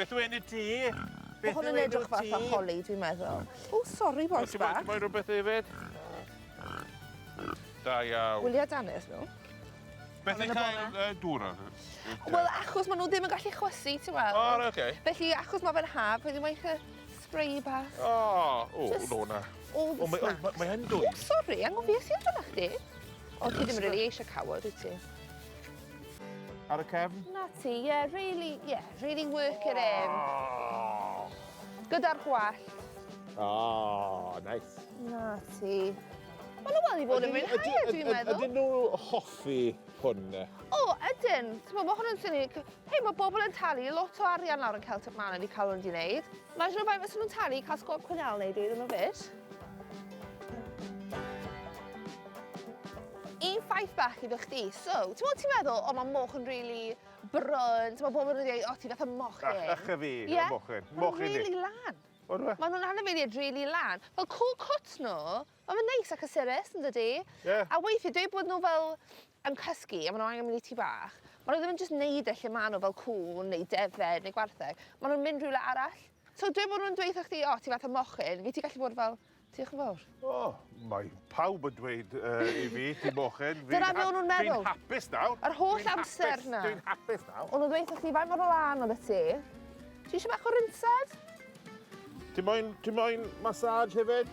Beth yw enw ti? Mae hwn yn edrych fatha holi, dwi'n meddwl. O, sori, boes bach. Ti'n rhywbeth hefyd? Da iawn. Wyliau danes nhw. Beth yw cael dŵr? Wel, achos maen nhw ddim yn gallu chwysu, ti'n weld. O, oce. Felly, achos mae fe'n haf, fe ddim eich spray bach. O, no na. All the snacks. Mae yn dwy. O, sori, angofies i amdano chdi. O, ti ddim rili eisiau cawod, wyt ti? Ar y cefn? Na ti, really work it in. Gyda'r gwallt. O, nice. Na ti. Maen nhw wel i fod yn mwynhau, dwi'n meddwl. Ydyn nhw hoffi hwn? O, ydyn. Mae hwn yn synig. Hei, mae bobl yn talu lot o arian lawr yn Celtic Man yn ei cael hwn di wneud. Mae'n siŵr bai fysa nhw'n talu Cais Quinnell wneud iddyn nhw fyd. Un ffaith bach iddo chdi. So, ti'n meddwl, o, mae moch yn really bryn. Mae bobl yn dweud, o, ti fath o mochyn. Ach fi, mochyn. Mae'n really lan. Mae nhw'n anifeiliad really lan. Fel cool cut nhw, mae fe'n neis ac cysurus yn dydi. A weithiau, dweud bod nhw fel yn cysgu, a maen nhw angen mynd i ti bach. Maen nhw ddim yn just neud e lle maen nhw fel cŵn, neu defed, neu gwartheg. Maen nhw'n mynd rhywle arall. So dweud bod nhw'n dweud chdi, o, ti fath o mochyn, fi ti gallu bod fel, diolch yn fawr. O, mae pawb yn dweud i fi, ti mochyn. Dyna be o'n nhw'n meddwl. Dwi'n hapus nawr. Yr holl amser na. Dwi'n hapus nawr. O'n nhw'n dweud chdi, faint mor o lan oedd y ti? Ti eisiau bach o rinsad? Ti'n moyn massage hefyd?